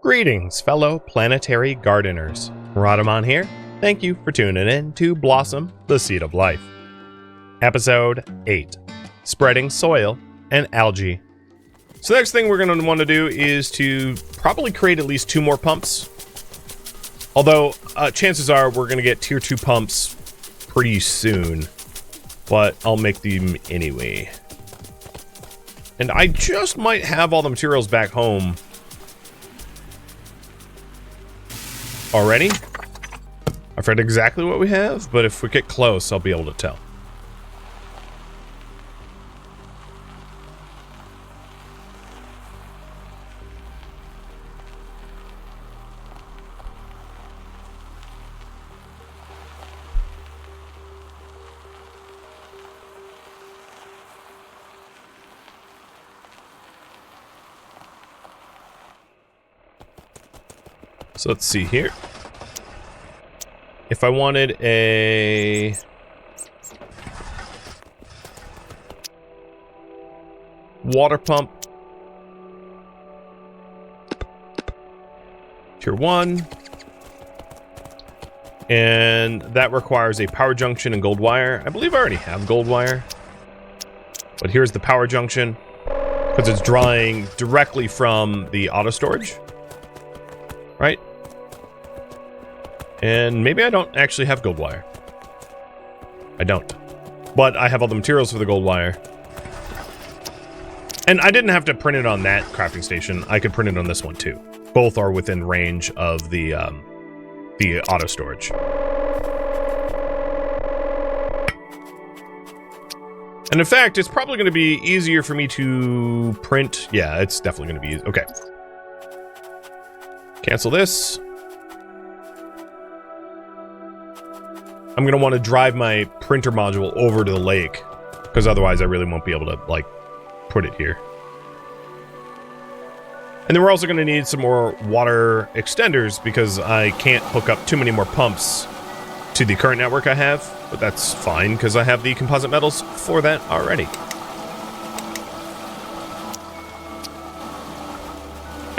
Greetings, fellow planetary gardeners. Rodamon here. Thank you for tuning in to Blossom, the Seed of Life. Episode 8, Spreading Soil and Algae. So the next thing we're going to want to do is to probably create at least 2 more pumps. Although, chances are we're going to get tier 2 pumps pretty soon. But I'll make them anyway. And I just might have all the materials back home already. I forget exactly what we have, but if we get close, I'll be able to tell. So let's see here. If I wanted a water pump, tier 1, and that requires a power junction and gold wire. I believe I already have gold wire, but here's the power junction because it's drawing directly from the auto storage, right? And maybe I don't actually have gold wire. I don't. But I have all the materials for the gold wire. And I didn't have to print it on that crafting station. I could print it on this one too. Both are within range of the auto storage. And in fact, it's probably going to be easier for me to print. Yeah, it's definitely going to be easy. Okay. Cancel this. I'm going to want to drive my printer module over to the lake, because otherwise I really won't be able to, like, put it here. And then we're also going to need some more water extenders, because I can't hook up too many more pumps to the current network I have, but that's fine, because I have the composite metals for that already.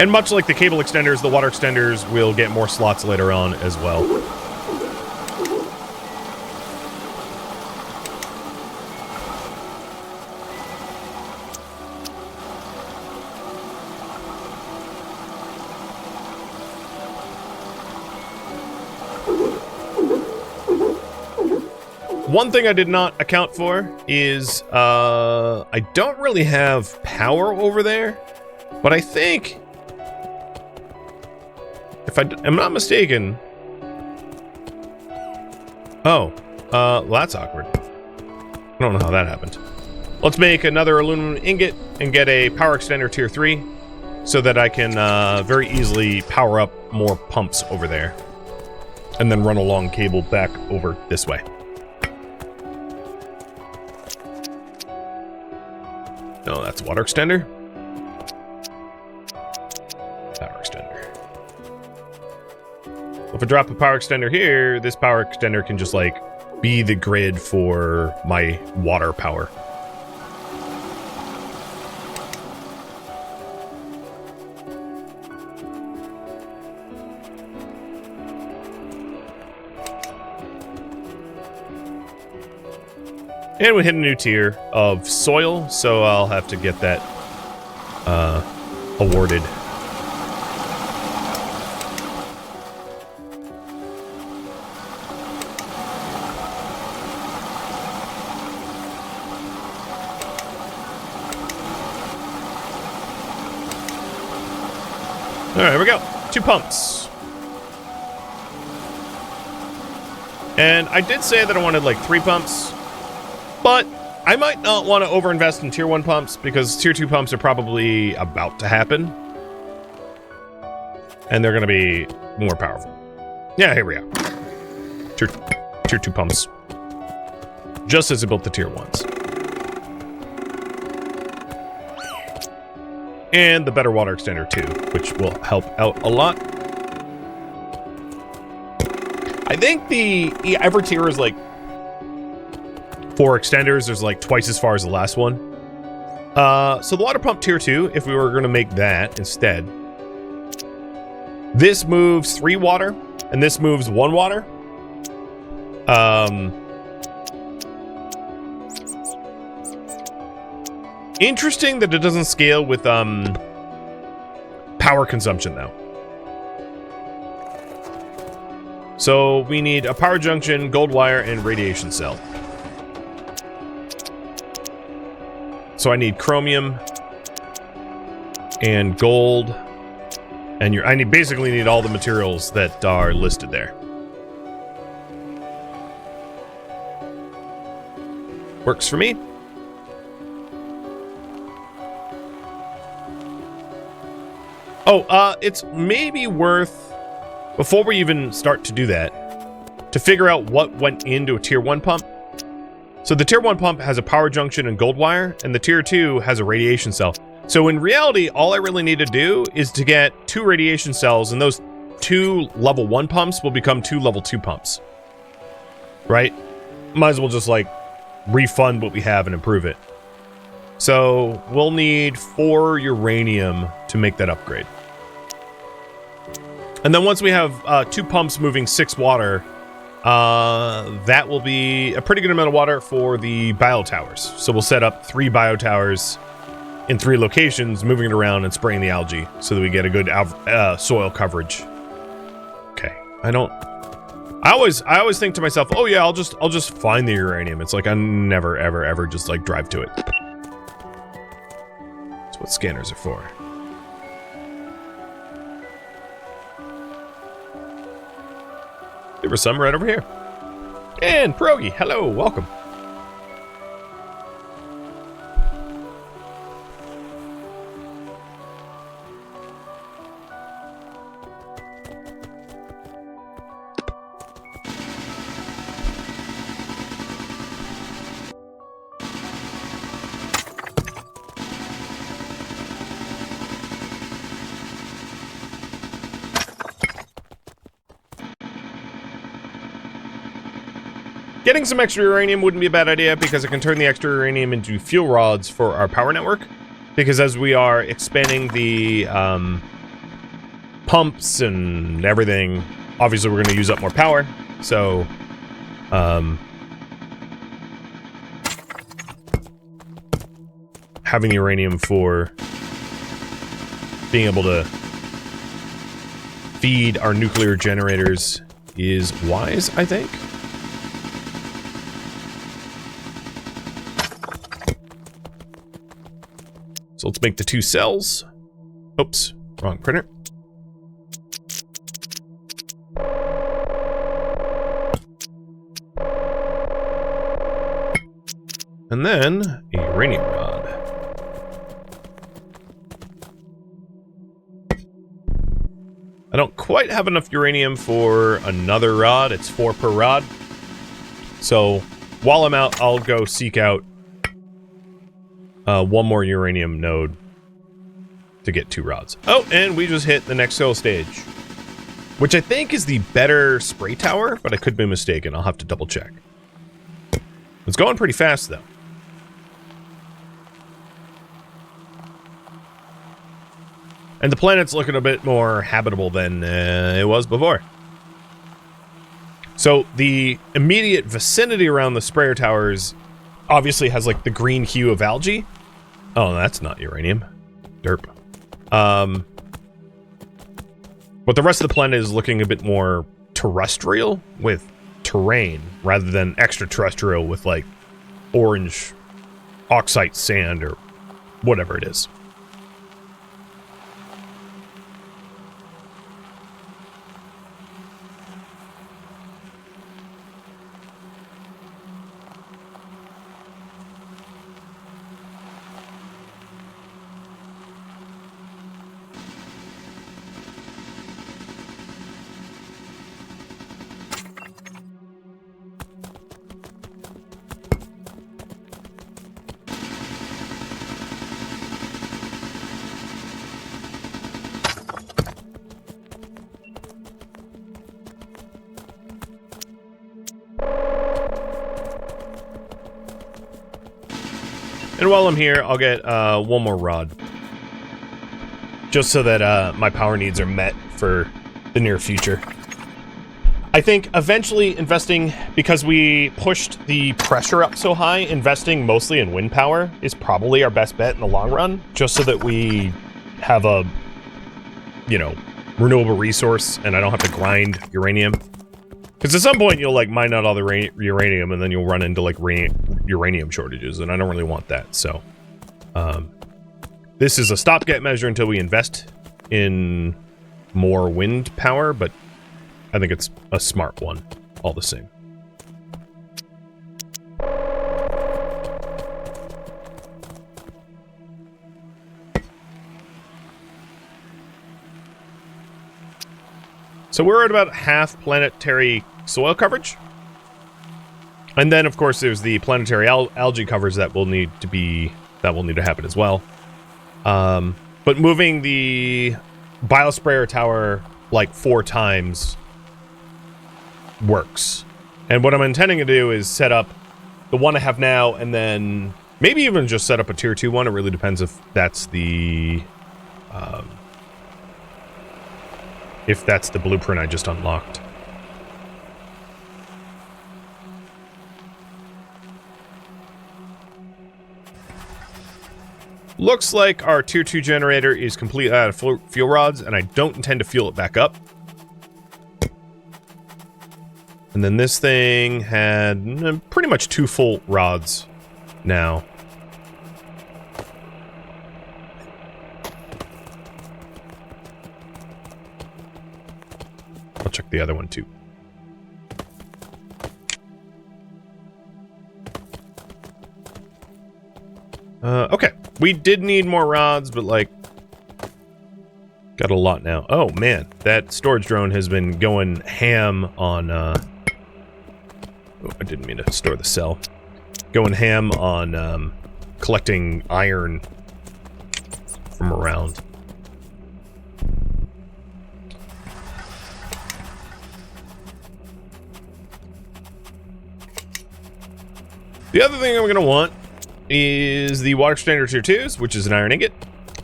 And much like the cable extenders, the water extenders will get more slots later on as well. One thing I did not account for is I don't really have power over there, but I think, if I'm not mistaken, well, that's awkward. I don't know how that happened. Let's make another aluminum ingot and get a power extender tier 3 so that I can very easily power up more pumps over there and then run a long cable back over this way. No, that's water extender. Power extender. If I drop a power extender here, this power extender can just, like, be the grid for my water power. And we hit a new tier of soil, so I'll have to get that awarded. All right, here we go. 2 pumps. And I did say that I wanted like 3 pumps. But I might not want to overinvest in tier 1 pumps because tier 2 pumps are probably about to happen. And they're going to be more powerful. Yeah, here we go. Tier 2 pumps. Just as I built the tier 1s. And the better water extender too, which will help out a lot. I think the every tier is like 4 extenders. There's like twice as far as the last one. So the water pump tier 2, if we were going to make that instead, This moves 3 water, and this moves 1 water. Interesting that it doesn't scale with power consumption, though. So we need a power junction, gold wire, and radiation cell. So I need chromium and gold, and I basically need all the materials that are listed there. Works for me. Oh, it's maybe worth, before we even start to do that, to figure out what went into a tier 1 pump. So the tier 1 pump has a power junction and gold wire, and the tier 2 has a radiation cell. So in reality, all I really need to do is to get 2 radiation cells, and those 2 level 1 pumps will become 2 level 2 pumps. Right? Might as well just, like, refund what we have and improve it. So we'll need 4 uranium to make that upgrade. And then once we have 2 pumps moving 6 water, that will be a pretty good amount of water for the biotowers. So we'll set up 3 biotowers in 3 locations, moving it around and spraying the algae so that we get a good soil coverage. Okay, I always think to myself, oh yeah, I'll just find the uranium. It's like I never ever just like drive to it. That's what scanners are for. There was some right over here. And Pierogi, hello, welcome. Getting some extra uranium wouldn't be a bad idea because it can turn the extra uranium into fuel rods for our power network. Because as we are expanding the pumps and everything, obviously we're going to use up more power. So, having uranium for being able to feed our nuclear generators is wise, I think. So let's make the 2 cells. Oops, wrong printer. And then a uranium rod. I don't quite have enough uranium for another rod. It's 4 per rod. So while I'm out, I'll go seek out 1 more uranium node to get 2 rods. Oh, and we just hit the next cell stage, which I think is the better spray tower, but I could be mistaken. I'll have to double check. It's going pretty fast, though. And the planet's looking a bit more habitable than it was before. So the immediate vicinity around the sprayer towers obviously has like the green hue of algae. Oh, that's not uranium. Derp. But the rest of the planet is looking a bit more terrestrial with terrain rather than extraterrestrial with like orange oxide sand or whatever it is. And while I'm here, I'll get 1 more rod. just so that my power needs are met for the near future. I think eventually investing, because we pushed the pressure up so high, investing mostly in wind power is probably our best bet in the long run, just so that we have a, you know, renewable resource and I don't have to grind uranium. Because at some point you'll like mine out all the uranium and then you'll run into like uranium shortages, and I don't really want that. So this is a stopgap measure until we invest in more wind power, but I think it's a smart one all the same. So we're at about half planetary soil coverage. And then of course there's the planetary algae coverage that will need to happen as well. But moving the biosprayer tower like 4 times works. And what I'm intending to do is set up the one I have now and then maybe even just set up a tier 2 one. It really depends if that's the blueprint I just unlocked. Looks like our tier 2 generator is completely out of fuel rods, and I don't intend to fuel it back up. And then this thing had pretty much 2 full rods now. I'll check the other one too. Okay. We did need more rods, but like got a lot now. Oh man, that storage drone has been going ham on oh, I didn't mean to store the cell. Going ham on collecting iron from around. The other thing I'm going to want is the water exchanger tier 2s, which is an iron ingot.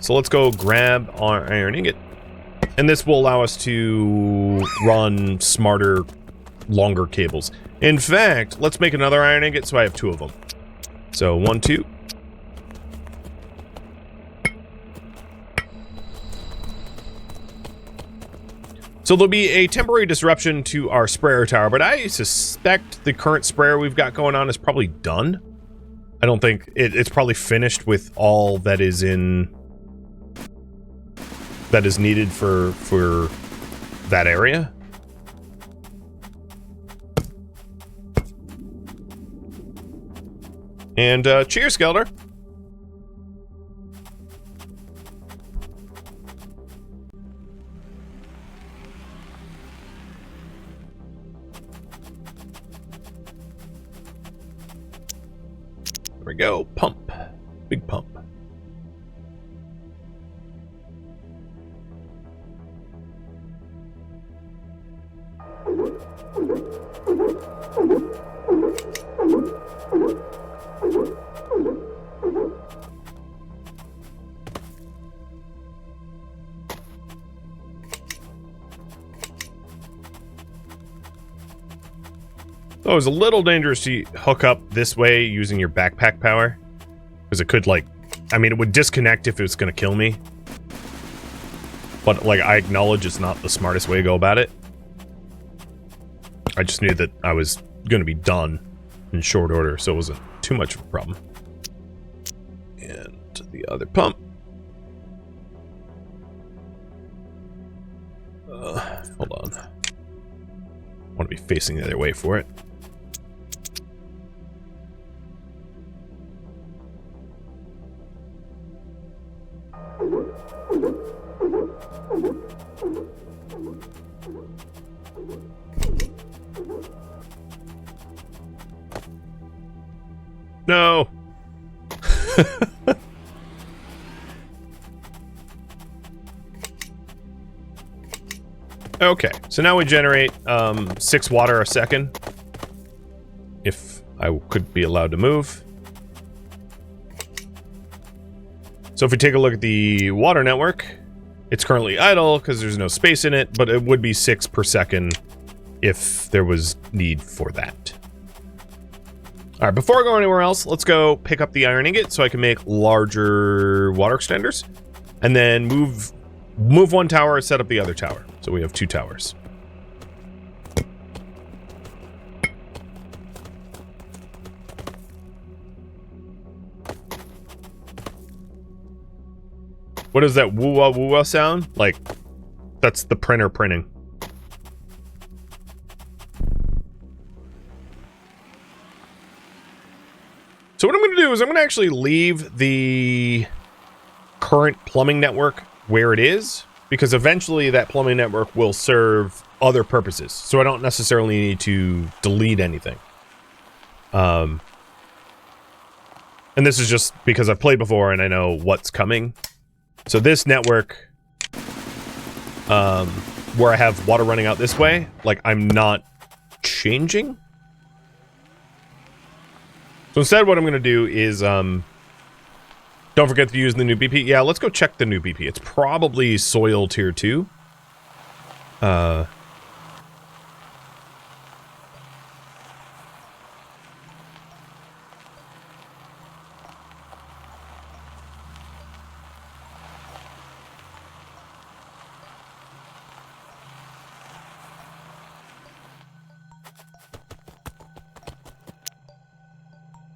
So let's go grab our iron ingot. And this will allow us to run smarter, longer cables. In fact, let's make another iron ingot so I have 2 of them. So 1, 2. So there'll be a temporary disruption to our sprayer tower, but I suspect the current sprayer we've got going on is probably done. I don't think it's probably finished with all that is needed for that area. And cheers, Skelter. There we go. Pump. Big pump. So it was a little dangerous to hook up this way using your backpack power. Because it could, like... I mean, it would disconnect if it was going to kill me. But, like, I acknowledge it's not the smartest way to go about it. I just knew that I was going to be done in short order, so it wasn't too much of a problem. And the other pump. Hold on. I want to be facing the other way for it. No. Okay, so now we generate 6 water a second. If I could be allowed to move. So if we take a look at the water network, It's currently idle because there's no space in it, but it would be 6 per second if there was need for that. All right, before I go anywhere else, let's go pick up the iron ingot so I can make larger water extenders, and then move one tower, set up the other tower. So we have 2 towers. What is that woo-wah woo-wah sound? Like, that's the printer printing. So what I'm going to do is I'm going to actually leave the current plumbing network where it is, because eventually that plumbing network will serve other purposes. So I don't necessarily need to delete anything. And this is just because I've played before and I know what's coming. So this network, where I have water running out this way, like, I'm not changing. So instead what I'm going to do is, don't forget to use the new BP. Yeah, let's go check the new BP. It's probably soil tier 2.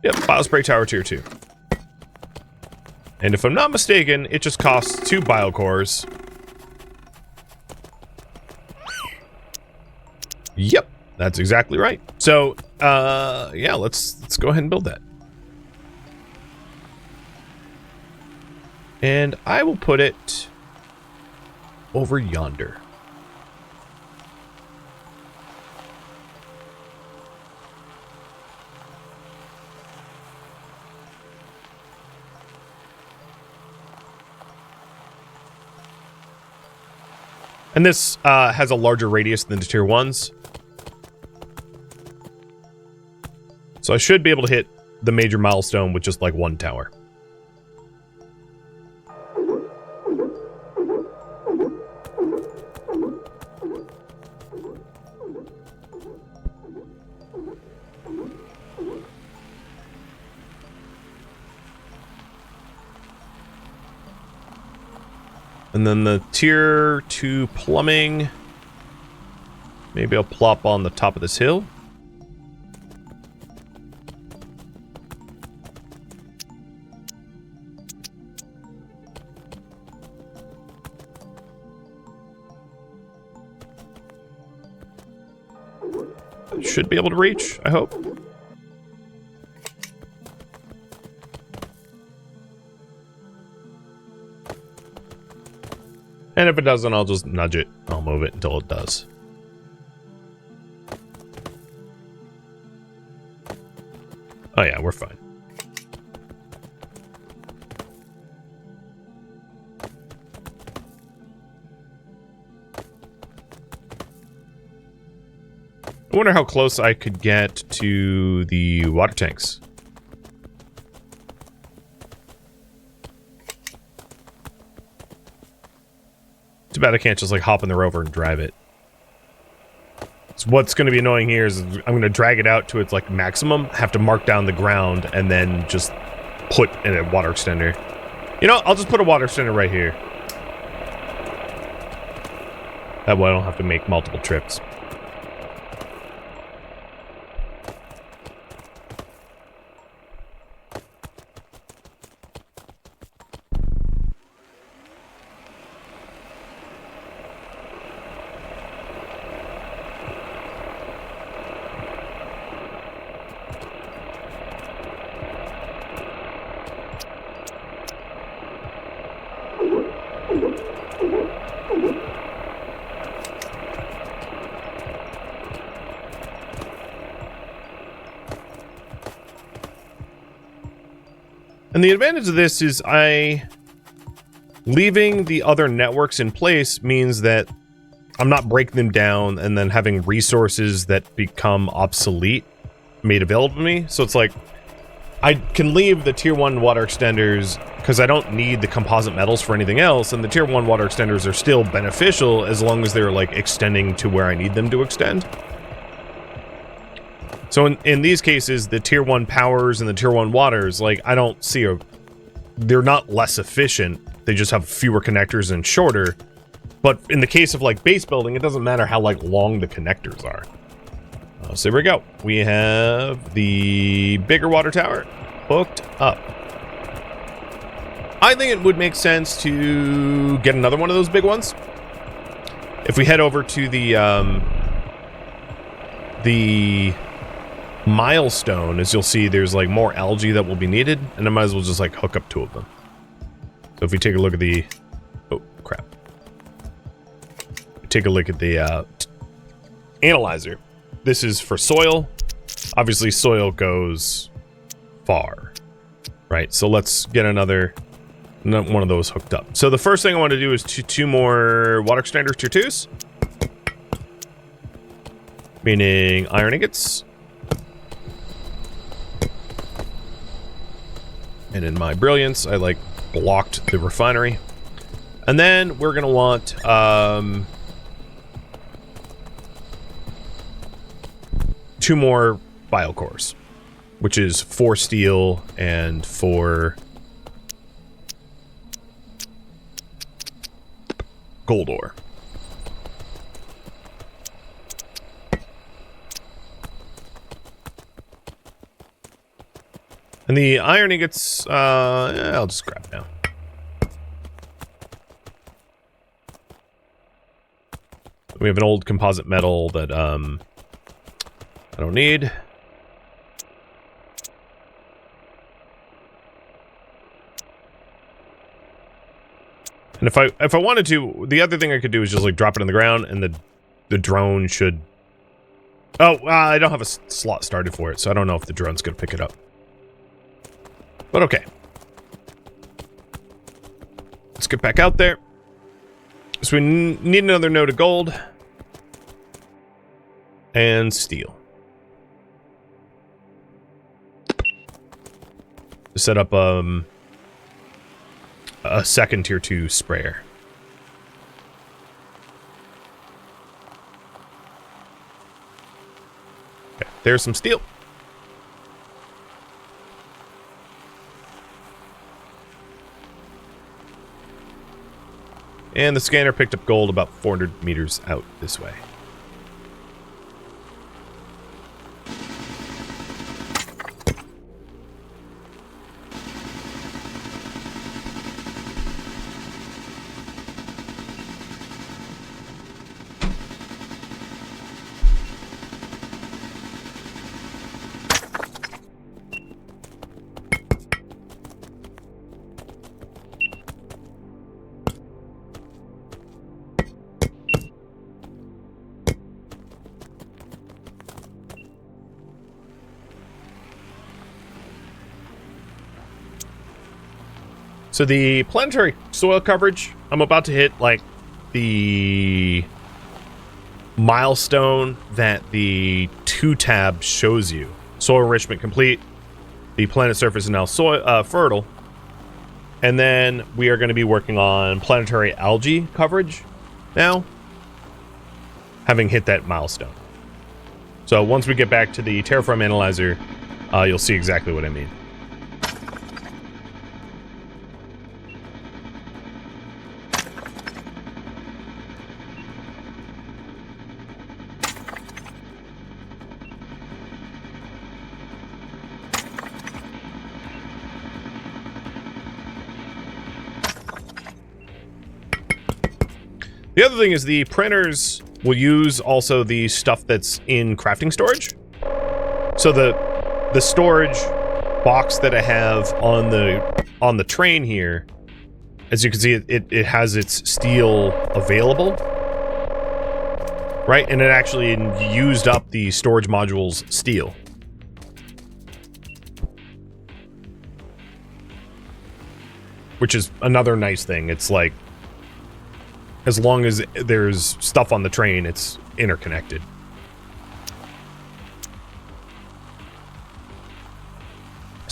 Yep, Biospray Tower Tier 2. And if I'm not mistaken, it just costs 2 biocores. Yep, that's exactly right. So, yeah, let's go ahead and build that. And I will put it over yonder. And this has a larger radius than the tier 1s. So I should be able to hit the major milestone with just like 1 tower. And then the tier 2 plumbing, maybe I'll plop on the top of this hill. Should be able to reach, I hope. And if it doesn't, I'll just nudge it. I'll move it until it does. Oh yeah, we're fine. I wonder how close I could get to the water tanks. Too bad I can't just like hop in the rover and drive it. So what's going to be annoying here is I'm going to drag it out to its like maximum, have to mark down the ground, and then just put in a water extender. You know, I'll just put a water extender right here. That way I don't have to make multiple trips. And the advantage of this is leaving the other networks in place means that I'm not breaking them down and then having resources that become obsolete made available to me. So it's like, I can leave the tier 1 water extenders because I don't need the composite metals for anything else, and the tier 1 water extenders are still beneficial as long as they're like extending to where I need them to extend. So in these cases, the tier 1 powers and the tier 1 waters, like, I don't see they're not less efficient, they just have fewer connectors and shorter. But in the case of like base building, it doesn't matter how like long the connectors are. So here we go. We have the bigger water tower hooked up. I think it would make sense to get another one of those big ones. If we head over to the milestone, as you'll see, there's like more algae that will be needed, and I might as well just like hook up 2 of them. So if we take a look at the, oh crap, take a look at the analyzer. This is for soil. Obviously soil goes far, right? So let's get another one of those hooked up. So the first thing I want to do is 2 more water extenders, tier 2s, meaning iron ingots. And in my brilliance, I like blocked the refinery. And then we're gonna want two more bile cores, which is 4 steel and 4 gold ore. And the iron ingots, I'll just grab now. We have an old composite metal that I don't need. And if I wanted to, the other thing I could do is just like drop it in the ground, and the drone should. Oh, I don't have a slot started for it, so I don't know if the drone's gonna pick it up. But okay. Let's get back out there. So we need another node of gold and steel to set up a second tier 2 sprayer. Okay, there's some steel. And the scanner picked up gold about 400 meters out this way. So the planetary soil coverage, I'm about to hit like the milestone that the 2 tab shows you. Soil enrichment complete. The planet surface is now soil fertile. And then we are going to be working on planetary algae coverage now, having hit that milestone. So once we get back to the terraform analyzer, you'll see exactly what I mean. The other thing is the printers will use also the stuff that's in crafting storage. So the storage box that I have on the train here, as you can see, it has its steel available, right? And it actually used up the storage module's steel. Which is another nice thing. It's like, as long as there's stuff on the train, it's interconnected.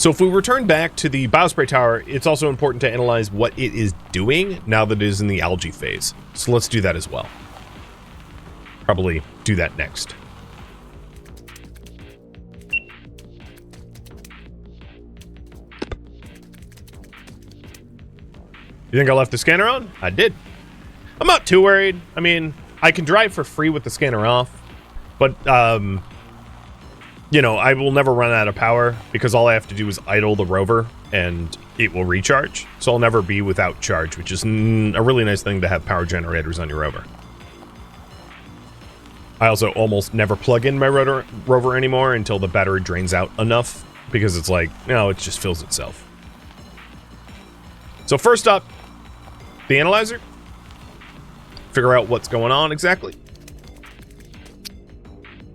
So if we return back to the biospray tower, it's also important to analyze what it is doing now that it is in the algae phase. So let's do that as well. Probably do that next. You think I left the scanner on? I did. I'm not too worried. I mean, I can drive for free with the scanner off, but, you know, I will never run out of power because all I have to do is idle the rover and it will recharge. So I'll never be without charge, which is a really nice thing to have power generators on your rover. I also almost never plug in my rover anymore until the battery drains out enough because it's like, no, it just fills itself. So first up, the analyzer. Figure out what's going on exactly.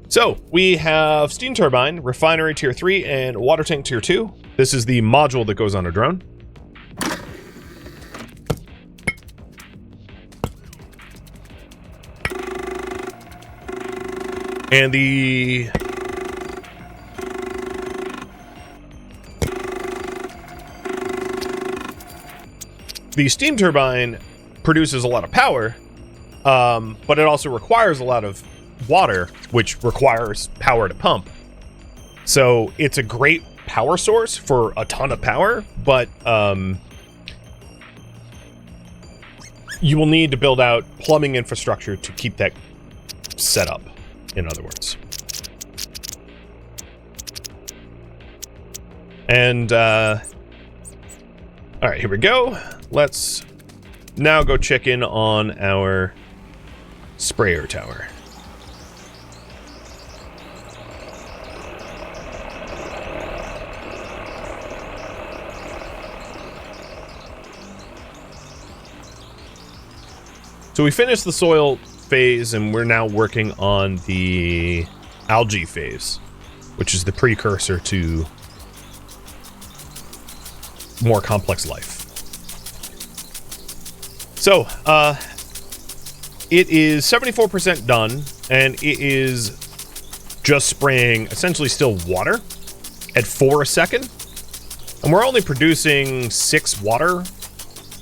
So we have steam turbine, refinery tier 3, and water tank tier 2. This is the module that goes on a drone. And the steam turbine produces a lot of power, but it also requires a lot of water, which requires power to pump. So it's a great power source for a ton of power, but you will need to build out plumbing infrastructure to keep that set up, in other words. And all right, here we go. Let's now go check in on our sprayer tower. So we finished the soil phase and we're now working on the algae phase, which is the precursor to more complex life. So, it is 74% done, and it is just spraying essentially still water at 4 a second. And we're only producing 6 water.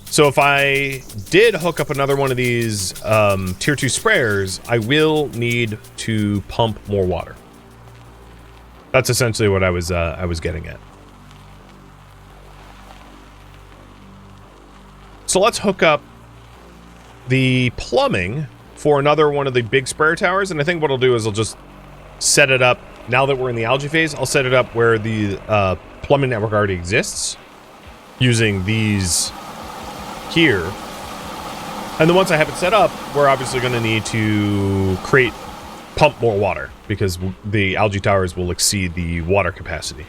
So if I did hook up another one of these tier 2 sprayers, I will need to pump more water. That's essentially what I was getting at. So let's hook up the plumbing for another one of the big sprayer towers, and I think what I'll do is I'll just set it up, now that we're in the algae phase, I'll set it up where the plumbing network already exists, using these here. And then once I have it set up, we're obviously going to need to pump more water, because the algae towers will exceed the water capacity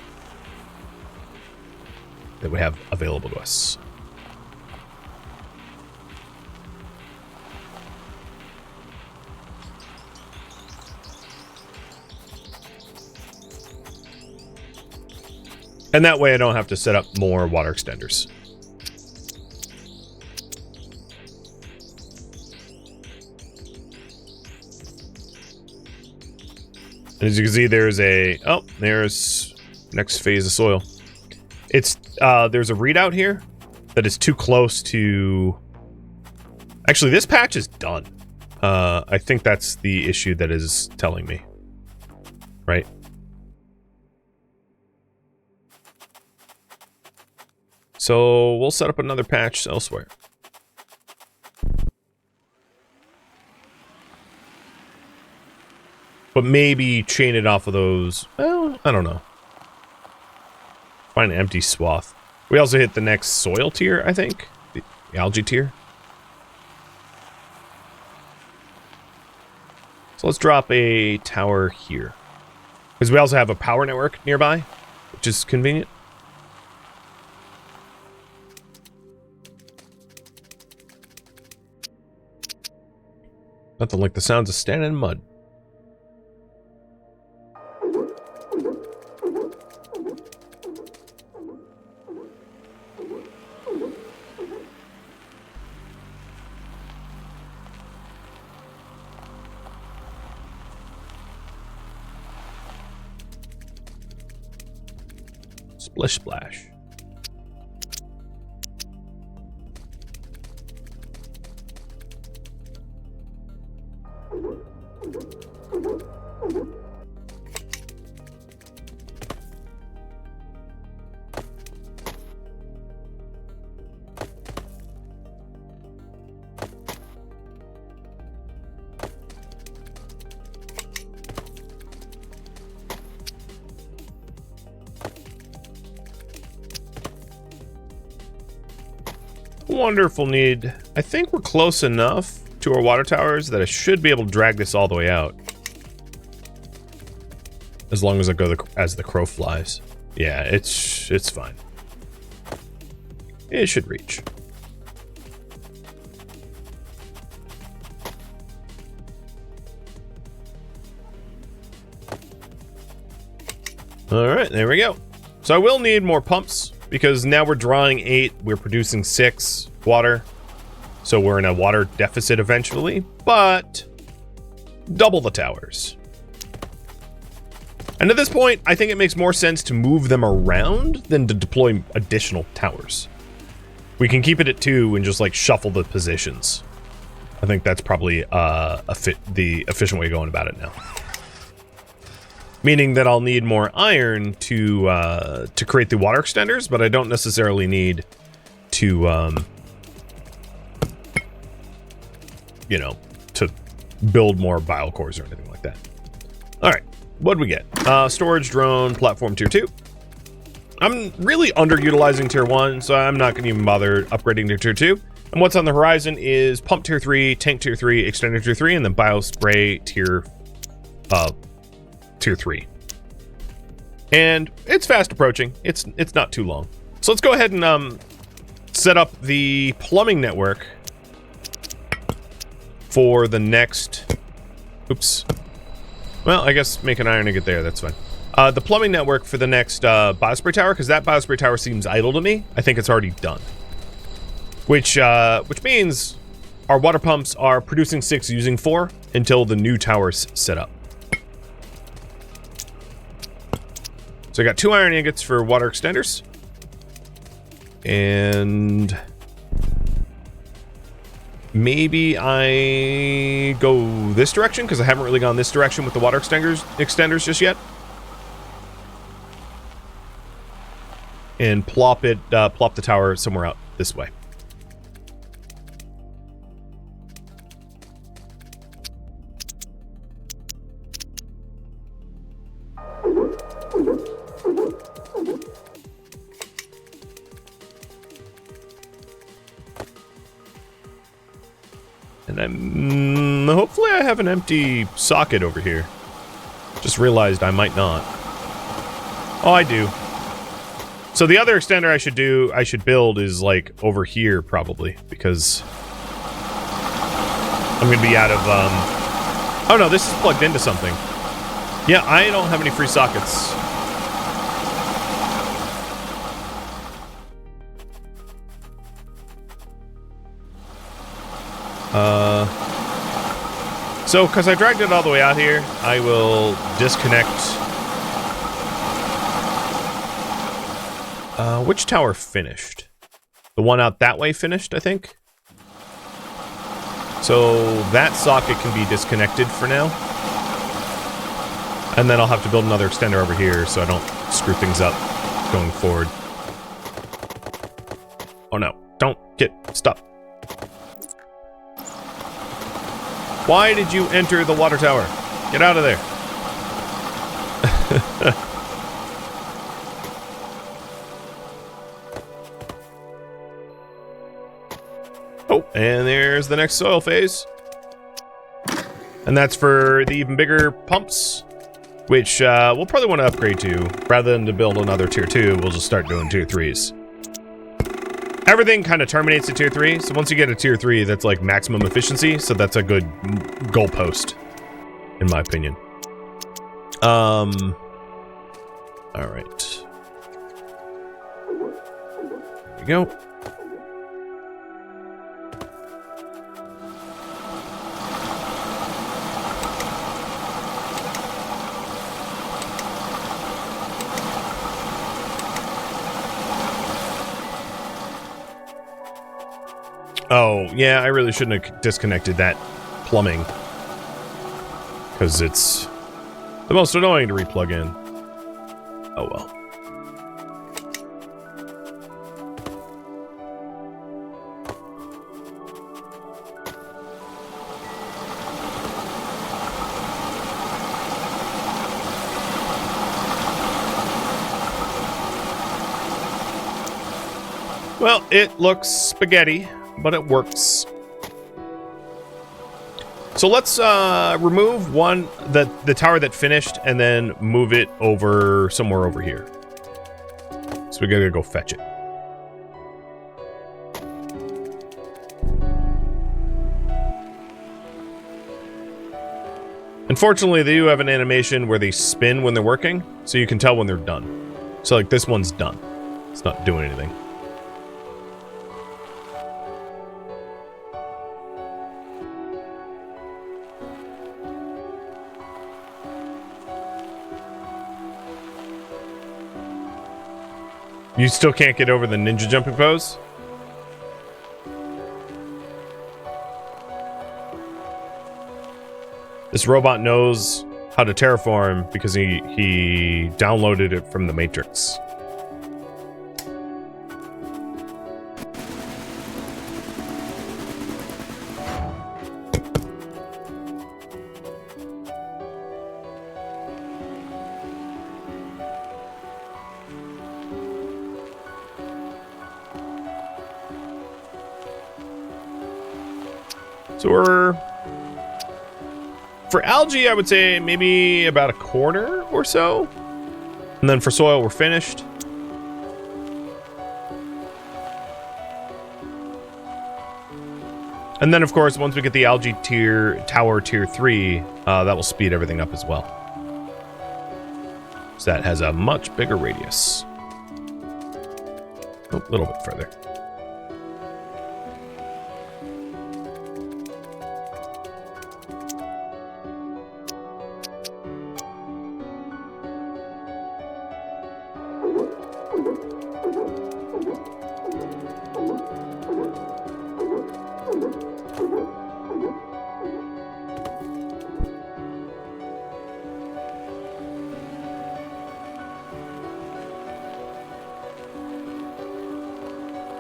that we have available to us. And that way I don't have to set up more water extenders. And as you can see, there's there's next phase of soil. It's, there's a readout here that is too close to... Actually, this patch is done. I think that's the issue that is telling me. Right? So we'll set up another patch elsewhere. But maybe chain it off of those. Well, I don't know. Find an empty swath. We also hit the next soil tier, I think. The algae tier. So let's drop a tower here. Because we also have a power network nearby, which is convenient. Nothing like the sounds of standing in mud. Let's Splish splash. Wonderful need. I think we're close enough to our water towers that I should be able to drag this all the way out. As long as I go as the crow flies. Yeah, it's fine. It should reach. All right, there we go. So I will need more pumps because now we're drawing 8, we're producing 6 water. So we're in a water deficit eventually, but double the towers. And at this point, I think it makes more sense to move them around than to deploy additional towers. We can keep it at 2 and just like shuffle the positions. I think that's probably the efficient way of going about it now. Meaning that I'll need more iron to create the water extenders, but I don't necessarily need to, you know, to build more biocores or anything like that. All right, what do we get? Storage drone, platform tier 2. I'm really underutilizing tier 1, so I'm not going to even bother upgrading to tier 2. And what's on the horizon is pump tier 3, tank tier 3, extender tier 3, and then biospray tier 3. And it's fast approaching. It's not too long. So let's go ahead and set up the plumbing network for the next... Oops. Well, I guess make an iron ingot there. That's fine. The plumbing network for the next biospray tower, because that biospray tower seems idle to me. I think it's already done. Which means our water pumps are producing 6 using 4 until the new tower's set up. So I got 2 iron ingots for water extenders. And maybe I go this direction because I haven't really gone this direction with the water extenders just yet. And plop the tower somewhere out this way. And hopefully I have an empty socket over here. Just realized I might not. Oh, I do. So the other extender I should build is like over here probably, because I'm gonna be out of oh no, this is plugged into something. Yeah, I don't have any free sockets. So, because I dragged it all the way out here, I will disconnect. Which tower finished? The one out that way finished, I think. So that socket can be disconnected for now. And then I'll have to build another extender over here so I don't screw things up going forward. Oh no, don't get stuck. Why did you enter the water tower? Get out of there. Oh, and there's the next soil phase. And that's for the even bigger pumps, which we'll probably want to upgrade to. Rather than to build another tier 2, we'll just start doing tier 3s. Everything kind of terminates at tier 3, so once you get a tier 3, that's like maximum efficiency, so that's a good goalpost, in my opinion. Alright. There we go. Oh, yeah, I really shouldn't have disconnected that plumbing. Because it's the most annoying to replug in. Oh well. Well, it looks spaghetti, but it works. So let's remove the tower that finished and then move it over somewhere over here. So we gotta go fetch it. Unfortunately, they do have an animation where they spin when they're working, so you can tell when they're done. So like this one's done. It's not doing anything. You still can't get over the ninja jumping pose? This robot knows how to terraform because he downloaded it from the Matrix. So we're, for algae, I would say maybe about a quarter or so. And then for soil, we're finished. And then, of course, once we get the algae tower tier 3, that will speed everything up as well. So that has a much bigger radius. Oh, a little bit further.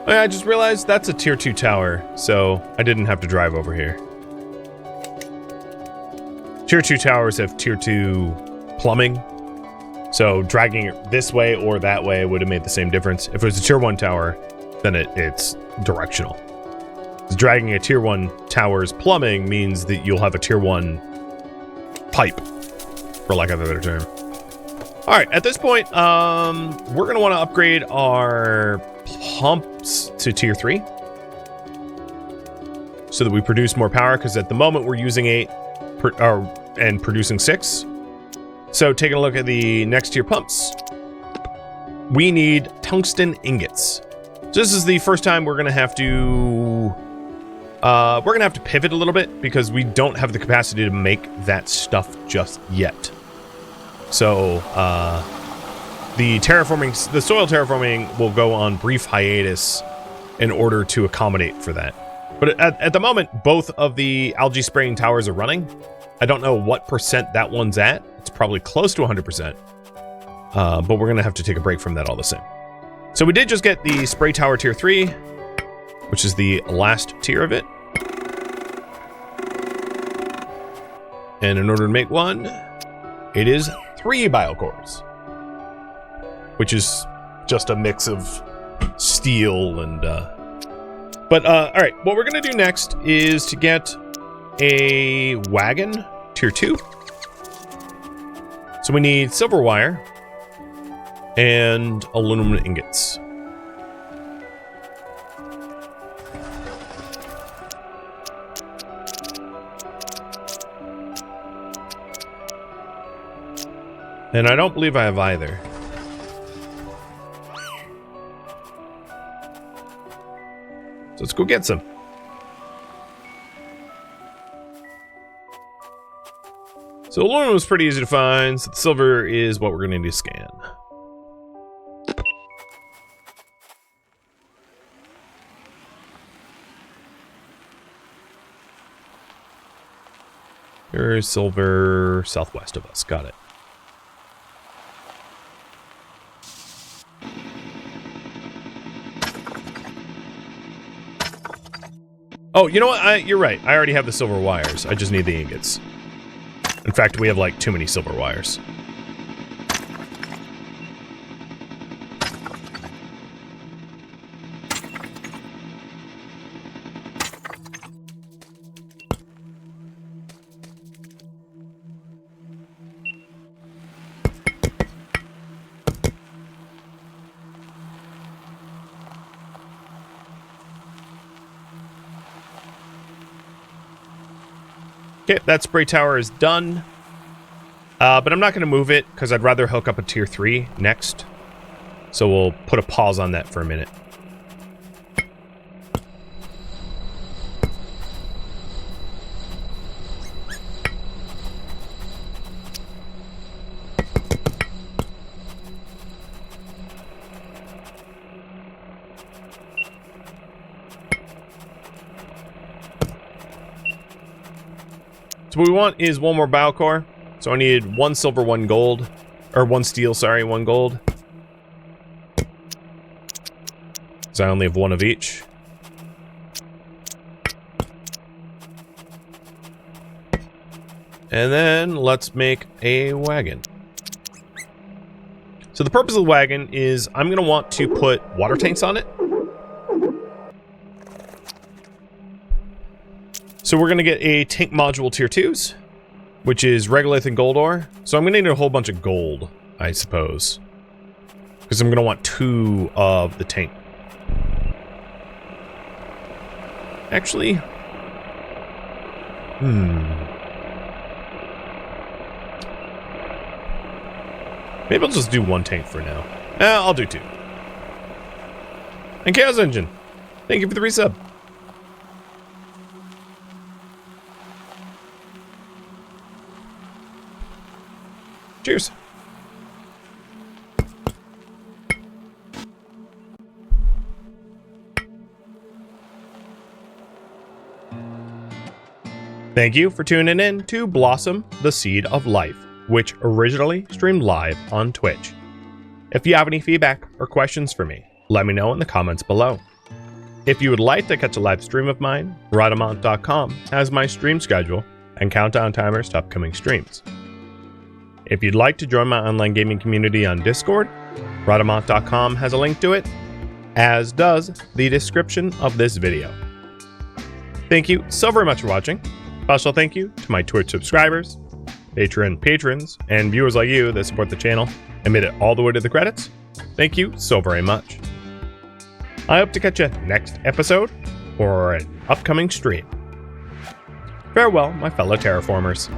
I just realized that's a tier 2 tower, so I didn't have to drive over here. Tier 2 towers have tier 2 plumbing, so dragging it this way or that way would have made the same difference. If it was a tier 1 tower, then it's directional. Dragging a tier 1 tower's plumbing means that you'll have a tier 1 pipe, for lack of a better term. Alright, at this point, we're going to want to upgrade our pumps to tier 3 so that we produce more power, because at the moment we're using 8 and producing 6. So taking a look at the next tier pumps, we need tungsten ingots. So this is the first time we're gonna have to pivot a little bit because we don't have the capacity to make that stuff just yet. So the soil terraforming will go on brief hiatus in order to accommodate for that. But at the moment, both of the algae spraying towers are running. I don't know what percent that one's at. It's probably close to 100%. But we're gonna have to take a break from that all the same. So we did just get the spray tower tier 3, which is the last tier of it. And in order to make one, it is 3 biocores, which is just a mix of steel and but all right, what we're gonna do next is to get a wagon tier 2. So we need silver wire and aluminum ingots. And I don't believe I have either. So let's go get some. So aluminum is pretty easy to find, so the silver is what we're going to need to scan. Pure silver southwest of us. Got it. Oh, you know what? You're right. I already have the silver wires. I just need the ingots. In fact, we have like too many silver wires. Okay, that spray tower is done. But I'm not going to move it because I'd rather hook up a tier 3 next. So we'll put a pause on that for a minute. So what we want is one more biocore. So I need 1 silver, 1 gold. Or 1 steel, sorry, 1 gold. Because I only have 1 of each. And then let's make a wagon. So the purpose of the wagon is I'm going to want to put water tanks on it. So we're going to get a tank module tier 2s, which is regolith and gold ore. So I'm going to need a whole bunch of gold, I suppose. Because I'm going to want 2 of the tank. Actually, maybe I'll just do 1 tank for now. I'll do 2. And Chaos Engine, thank you for the resub. Cheers. Thank you for tuning in to Blossom, the Seed of Life, which originally streamed live on Twitch. If you have any feedback or questions for me, let me know in the comments below. If you would like to catch a live stream of mine, Rhodamont.com has my stream schedule and countdown timers to upcoming streams. If you'd like to join my online gaming community on Discord, Rhodamont.com has a link to it, as does the description of this video. Thank you so very much for watching. Special thank you to my Twitch subscribers, patrons, and viewers like you that support the channel and made it all the way to the credits. Thank you so very much. I hope to catch you next episode or an upcoming stream. Farewell, my fellow terraformers.